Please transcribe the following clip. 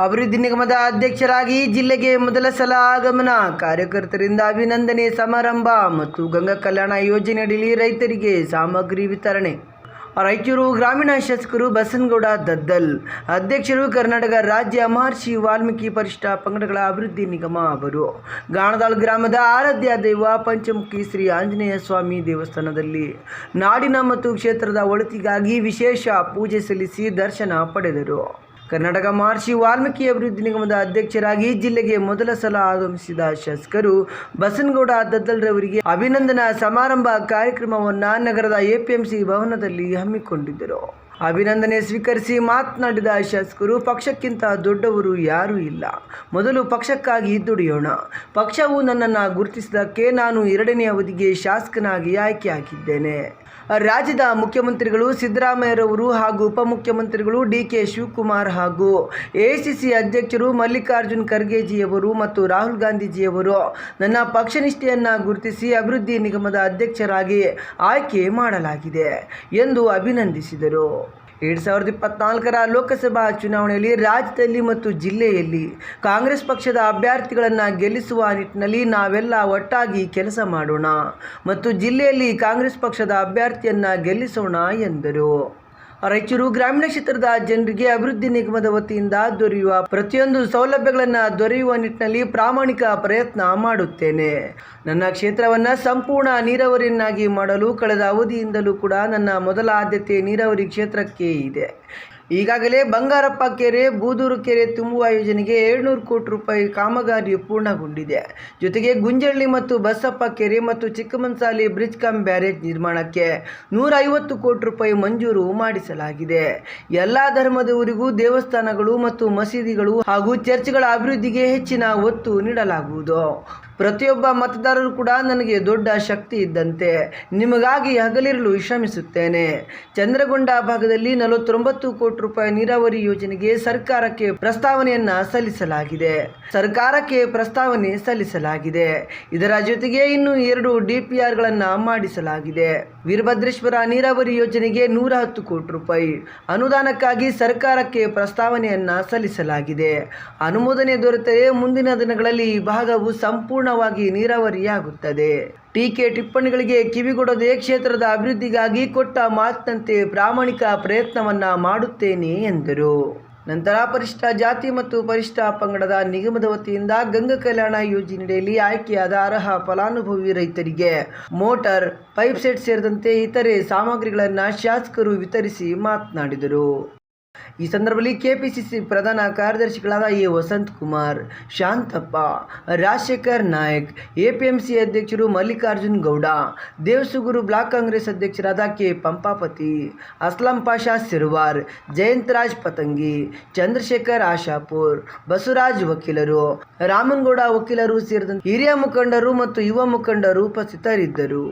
ಅಭಿವೃದ್ಧಿ ನಿಗಮದ ಅಧ್ಯಕ್ಷರಾಗಿ ಜಿಲ್ಲೆಗೆ ಮೊದಲ ಸಲ ಆಗಮನ, ಕಾರ್ಯಕರ್ತರಿಂದ ಅಭಿನಂದನೆ ಸಮಾರಂಭ ಮತ್ತು ಗಂಗಾ ಕಲ್ಯಾಣ ಯೋಜನೆಯಡಿ ರೈತರಿಗೆ ಸಾಮಗ್ರಿ ವಿತರಣೆ. ರಾಯಚೂರು ಗ್ರಾಮೀಣ ಶಾಸಕರು ಬಸನಗೌಡ ದದ್ದಲ್, ಅಧ್ಯಕ್ಷರು ಕರ್ನಾಟಕ ರಾಜ್ಯ ಮಹರ್ಷಿ ವಾಲ್ಮೀಕಿ ಪರಿಶಿಷ್ಟ ಪಂಗಡಗಳ ಅಭಿವೃದ್ಧಿ ನಿಗಮ ಅವರು ಗಾಣದಾಳ್ ಗ್ರಾಮದ ಆರಾಧ್ಯ ದೈವ ಪಂಚಮುಖಿ ಶ್ರೀ ಆಂಜನೇಯ ಸ್ವಾಮಿ ದೇವಸ್ಥಾನದಲ್ಲಿ ನಾಡಿನ ಮತ್ತು ಕ್ಷೇತ್ರದ ಒಳಿತಿಗಾಗಿ ವಿಶೇಷ ಪೂಜೆ ಸಲ್ಲಿಸಿ ದರ್ಶನ ಪಡೆದರು. ಕರ್ನಾಟಕ ಮಹರ್ಷಿ ವಾಲ್ಮೀಕಿ ಅಭಿವೃದ್ಧಿ ನಿಗಮದ ಅಧ್ಯಕ್ಷರಾಗಿ ಜಿಲ್ಲೆಗೆ ಮೊದಲ ಸಲ ಆಗಮಿಸಿದ ಶಾಸಕರು ಬಸನಗೌಡ ದದ್ದಲ್ ರವರಿಗೆ ಅಭಿನಂದನಾ ಸಮಾರಂಭ ಕಾರ್ಯಕ್ರಮವನ್ನು ನಗರದ ಎಪಿಎಂಸಿ ಭವನದಲ್ಲಿ ಹಮ್ಮಿಕೊಂಡಿದ್ದರು. ಅಭಿನಂದನೆ ಸ್ವೀಕರಿಸಿ ಮಾತನಾಡಿದ ಶಾಸಕರು, ಪಕ್ಷಕ್ಕಿಂತ ದೊಡ್ಡವರು ಯಾರೂ ಇಲ್ಲ. ಮೊದಲು ಪಕ್ಷಕ್ಕಾಗಿ ದುಡಿಯೋಣ. ಪಕ್ಷವು ನನ್ನನ್ನು ಗುರುತಿಸಿದ್ದಕ್ಕೆ ನಾನು 2ನೇ ಅವಧಿಗೆ ಶಾಸಕನಾಗಿ ಆಯ್ಕೆಯಾಗಿದ್ದೇನೆ. ರಾಜ್ಯದ ಮುಖ್ಯಮಂತ್ರಿಗಳು ಸಿದ್ದರಾಮಯ್ಯರವರು ಹಾಗೂ ಉಪಮುಖ್ಯಮಂತ್ರಿಗಳು ಡಿ.ಕೆ. ಶಿವಕುಮಾರ್ ಹಾಗೂ ಎಐಸಿಸಿ ಅಧ್ಯಕ್ಷರು ಮಲ್ಲಿಕಾರ್ಜುನ್ ಖರ್ಗೆಜಿಯವರು ಮತ್ತು ರಾಹುಲ್ ಗಾಂಧೀಜಿಯವರು ನನ್ನ ಪಕ್ಷನಿಷ್ಠೆಯನ್ನು ಗುರುತಿಸಿ ಅಭಿವೃದ್ಧಿ ನಿಗಮದ ಅಧ್ಯಕ್ಷರಾಗಿ ಆಯ್ಕೆ ಮಾಡಲಾಗಿದೆ ಎಂದು ಅಭಿನಂದಿಸಿದರು. 2024ರ ಲೋಕಸಭಾ ಚುನಾವಣೆಯಲ್ಲಿ ರಾಜ್ಯದಲ್ಲಿ ಮತ್ತು ಜಿಲ್ಲೆಯಲ್ಲಿ ಕಾಂಗ್ರೆಸ್ ಪಕ್ಷದ ಅಭ್ಯರ್ಥಿಗಳನ್ನು ಗೆಲ್ಲಿಸುವ ನಿಟ್ಟಿನಲ್ಲಿ ನಾವೆಲ್ಲ ಒಟ್ಟಾಗಿ ಕೆಲಸ ಮಾಡೋಣ ಮತ್ತು ಜಿಲ್ಲೆಯಲ್ಲಿ ಕಾಂಗ್ರೆಸ್ ಪಕ್ಷದ ಅಭ್ಯರ್ಥಿಯನ್ನು ಗೆಲ್ಲಿಸೋಣ ಎಂದರು. ರಾಯಚೂರು ಗ್ರಾಮೀಣ ಕ್ಷೇತ್ರದ ಜನರಿಗೆ ಅಭಿವೃದ್ಧಿ ನಿಗಮದ ವತಿಯಿಂದ ದೊರೆಯುವ ಪ್ರತಿಯೊಂದು ಸೌಲಭ್ಯಗಳನ್ನು ದೊರೆಯುವ ನಿಟ್ಟಿನಲ್ಲಿ ಪ್ರಾಮಾಣಿಕ ಪ್ರಯತ್ನ ಮಾಡುತ್ತೇನೆ. ನನ್ನ ಕ್ಷೇತ್ರವನ್ನು ಸಂಪೂರ್ಣ ನೀರಾವರಿಯನ್ನಾಗಿ ಮಾಡಲು ಕಳೆದ ಅವಧಿಯಿಂದಲೂ ಕೂಡ ನನ್ನ ಮೊದಲ ಆದ್ಯತೆ ನೀರಾವರಿ ಕ್ಷೇತ್ರಕ್ಕೆ ಇದೆ. ಈಗಾಗಲೇ ಬಂಗಾರಪ್ಪ ಕೆರೆ, ಬೂದೂರು ಕೆರೆ ತುಂಬುವ ಯೋಜನೆಗೆ 700 ಕೋಟಿ ರೂಪಾಯಿ ಕಾಮಗಾರಿಯು ಪೂರ್ಣಗೊಂಡಿದೆ. ಜೊತೆಗೆ ಗುಂಜಳ್ಳಿ ಮತ್ತು ಬಸಪ್ಪ ಕೆರೆ ಮತ್ತು ಚಿಕ್ಕಮಂಸಾಲಿ ಬ್ರಿಡ್ಜ್ ಕಮ್ ಬ್ಯಾರೇಜ್ ನಿರ್ಮಾಣಕ್ಕೆ 150 ಕೋಟಿ ರೂಪಾಯಿ ಮಂಜೂರು ಮಾಡಿಸಲಾಗಿದೆ. ಎಲ್ಲ ಧರ್ಮದವರಿಗೂ ದೇವಸ್ಥಾನಗಳು ಮತ್ತು ಮಸೀದಿಗಳು ಹಾಗೂ ಚರ್ಚ್ಗಳ ಅಭಿವೃದ್ಧಿಗೆ ಹೆಚ್ಚಿನ ಒತ್ತು ನೀಡಲಾಗುವುದು. ಪ್ರತಿಯೊಬ್ಬ ಮತದಾರರು ಕೂಡ ನನಗೆ ದೊಡ್ಡ ಶಕ್ತಿ ಇದ್ದಂತೆ. ನಿಮಗಾಗಿ ಹಗಲಿರುಳು ಶ್ರಮಿಸುತ್ತೇನೆ. ಚಂದ್ರಗೊಂಡ ಭಾಗದಲ್ಲಿ 49 ಕೋಟಿ ರೂಪಾಯಿ ನೀರಾವರಿ ಯೋಜನೆಗೆ ಸರ್ಕಾರಕ್ಕೆ ಪ್ರಸ್ತಾವನೆ ಸಲ್ಲಿಸಲಾಗಿದೆ. ಇದರ ಜೊತೆಗೆ ಇನ್ನು 2 DPRಗಳನ್ನು ಮಾಡಿಸಲಾಗಿದೆ. ವೀರಭದ್ರೇಶ್ವರ ನೀರಾವರಿ ಯೋಜನೆಗೆ 110 ಕೋಟಿ ರೂಪಾಯಿ ಅನುದಾನಕ್ಕಾಗಿ ಸರ್ಕಾರಕ್ಕೆ ಪ್ರಸ್ತಾವನೆಯನ್ನು ಸಲ್ಲಿಸಲಾಗಿದೆ. ಅನುಮೋದನೆ ದೊರೆತರೆ ಮುಂದಿನ ದಿನಗಳಲ್ಲಿ ಈ ಭಾಗವು ಸಂಪೂರ್ಣವಾಗಿ ನೀರಾವರಿಯಾಗುತ್ತದೆ. ಟೀಕೆ ಟಿಪ್ಪಣಿಗಳಿಗೆ ಕಿವಿಗೊಡದೆ ಕ್ಷೇತ್ರದ ಅಭಿವೃದ್ಧಿಗಾಗಿ ಕೊಟ್ಟ ಮಾತಿನಂತೆ ಪ್ರಾಮಾಣಿಕ ಪ್ರಯತ್ನವನ್ನು ಮಾಡುತ್ತೇನೆ ಎಂದರು. ನಂತರ ಪರಿಶಿಷ್ಟ ಜಾತಿ ಮತ್ತು ಪರಿಶಿಷ್ಟ ಪಂಗಡದ ನಿಗಮದ ವತಿಯಿಂದ ಗಂಗಾ ಕಲ್ಯಾಣ ಯೋಜನೆಯಲ್ಲಿ ಆಯ್ಕೆಯಾದ ಅರ್ಹ ಫಲಾನುಭವಿ ರೈತರಿಗೆ ಮೋಟಾರ್, ಪೈಪ್ ಸೆಟ್ ಸೇರಿದಂತೆ ಇತರೆ ಸಾಮಗ್ರಿಗಳನ್ನು ಶಾಸಕರು ವಿತರಿಸಿ ಮಾತನಾಡಿದರು. ಈ ಸಂದರ್ಭದಲ್ಲಿ ಕೆಪಿಸಿಸಿ ಪ್ರಧಾನ ಕಾರ್ಯದರ್ಶಿಗಳಾದ ಎ. ವಸಂತಕುಮಾರ್, ಶಾಂತಪ್ಪ, ರಾಜಶೇಖರ್ ನಾಯಕ್, ಎಪಿಎಂಸಿ ಅಧ್ಯಕ್ಷರು ಮಲ್ಲಿಕಾರ್ಜುನ್ ಗೌಡ, ದೇವಸುಗೂರು ಬ್ಲಾಕ್ ಕಾಂಗ್ರೆಸ್ ಅಧ್ಯಕ್ಷರಾದ ಕೆ. ಪಂಪಾಪತಿ, ಅಸ್ಲಂ ಪಾಷಾ ಸಿರ್ವಾರ್, ಜಯಂತರಾಜ್ ಪತಂಗಿ, ಚಂದ್ರಶೇಖರ್ ಆಶಾಪುರ್, ಬಸವರಾಜ್ ವಕೀಲರು, ರಾಮನಗೌಡ ವಕೀಲರು ಸೇರಿದಂತೆ ಹಿರಿಯ ಮುಖಂಡರು ಮತ್ತು ಯುವ ಮುಖಂಡರು ಉಪಸ್ಥಿತರಿದ್ದರು.